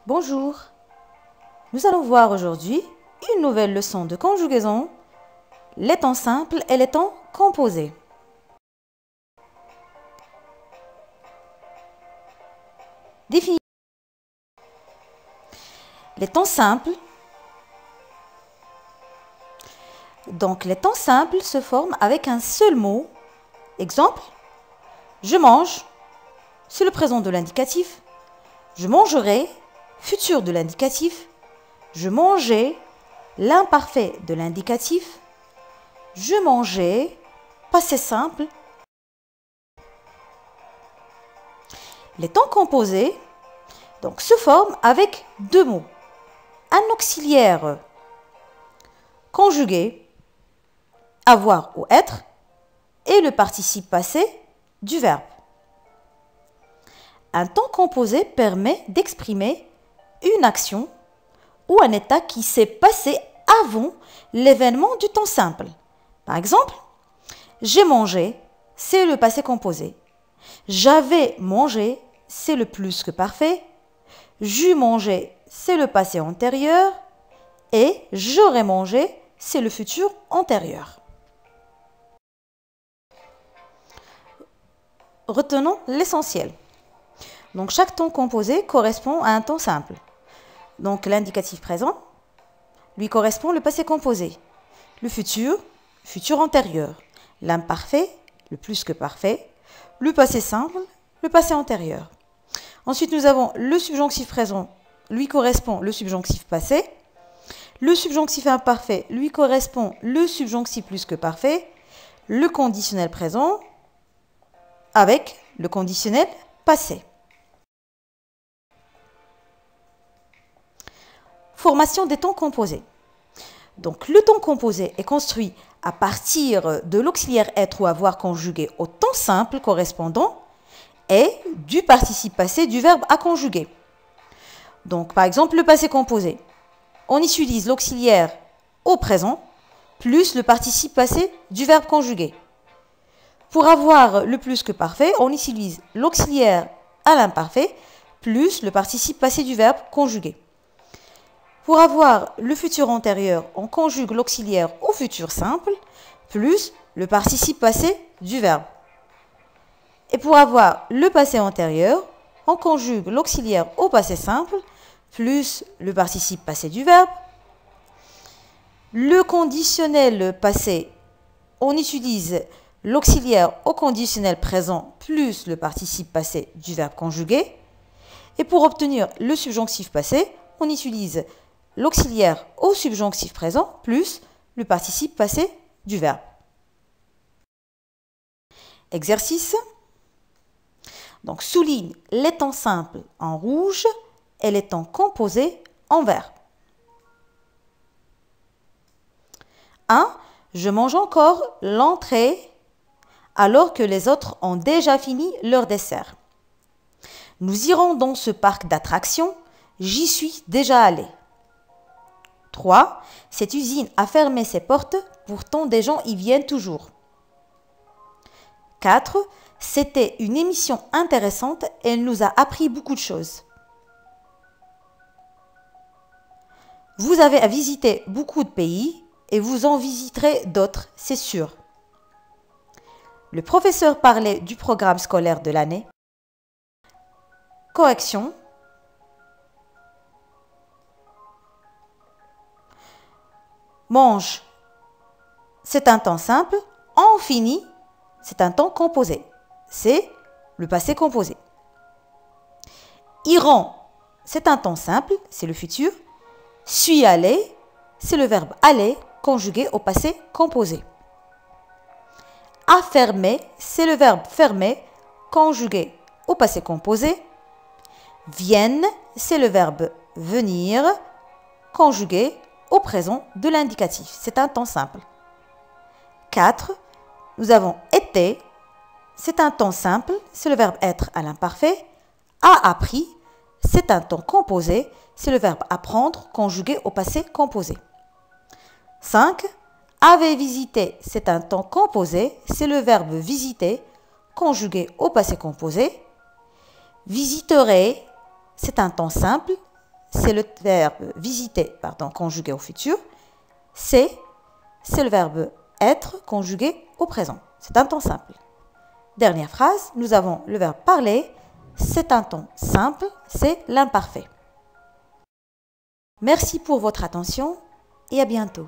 Bonjour, nous allons voir aujourd'hui une nouvelle leçon de conjugaison, les temps simples et les temps composés. Définition. Les temps simples. Donc les temps simples se forment avec un seul mot. Exemple, je mange, c'est le présent de l'indicatif. Je mangerai, futur de l'indicatif. Je mangeais, l'imparfait de l'indicatif. Je mangeais, passé simple. Les temps composés donc, se forment avec deux mots. Un auxiliaire conjugué, avoir ou être, et le participe passé du verbe. Un temps composé permet d'exprimer une action ou un état qui s'est passé avant l'événement du temps simple. Par exemple, j'ai mangé, c'est le passé composé. J'avais mangé, c'est le plus que parfait. J'eus mangé, c'est le passé antérieur. Et j'aurais mangé, c'est le futur antérieur. Retenons l'essentiel. Donc, chaque temps composé correspond à un temps simple. Donc, l'indicatif présent lui correspond le passé composé. Le futur, futur antérieur. L'imparfait, le plus que parfait. Le passé simple, le passé antérieur. Ensuite, nous avons le subjonctif présent, lui correspond le subjonctif passé. Le subjonctif imparfait lui correspond le subjonctif plus que parfait. Le conditionnel présent avec le conditionnel passé. Formation des temps composés. Donc, le temps composé est construit à partir de l'auxiliaire être ou avoir conjugué au temps simple correspondant et du participe passé du verbe à conjuguer. Donc, par exemple, le passé composé. On utilise l'auxiliaire au présent plus le participe passé du verbe conjugué. Pour avoir le plus que parfait, on utilise l'auxiliaire à l'imparfait plus le participe passé du verbe conjugué. Pour avoir le futur antérieur, on conjugue l'auxiliaire au futur simple plus le participe passé du verbe. Et pour avoir le passé antérieur, on conjugue l'auxiliaire au passé simple plus le participe passé du verbe. Le conditionnel passé, on utilise l'auxiliaire au conditionnel présent plus le participe passé du verbe conjugué. Et pour obtenir le subjonctif passé, on utilise l'auxiliaire au subjonctif présent plus le participe passé du verbe. Exercice. Donc, souligne les temps simples en rouge et les temps composés en vert. 1. Je mange encore l'entrée alors que les autres ont déjà fini leur dessert. Nous irons dans ce parc d'attractions, j'y suis déjà allé. 3. Cette usine a fermé ses portes, pourtant des gens y viennent toujours. 4. C'était une émission intéressante, elle nous a appris beaucoup de choses. Vous avez à visiter beaucoup de pays et vous en visiterez d'autres, c'est sûr. Le professeur parlait du programme scolaire de l'année. Correction. Mange, c'est un temps simple. En finit, c'est un temps composé. C'est le passé composé. Iront, c'est un temps simple, c'est le futur. Suis allé, c'est le verbe aller conjugué au passé composé. A fermé, c'est le verbe fermer conjugué au passé composé. Viennent, c'est le verbe venir conjugué au présent de l'indicatif. C'est un temps simple. 4. Nous avons été. C'est un temps simple. C'est le verbe être à l'imparfait. A appris. C'est un temps composé. C'est le verbe apprendre conjugué au passé composé. 5. Avait visité. C'est un temps composé. C'est le verbe visiter conjugué au passé composé. Visiterai. C'est un temps simple. c'est le verbe visiter, conjugué au futur. C'est le verbe être conjugué au présent. C'est un temps simple. Dernière phrase, nous avons le verbe parler. C'est un temps simple, c'est l'imparfait. Merci pour votre attention et à bientôt.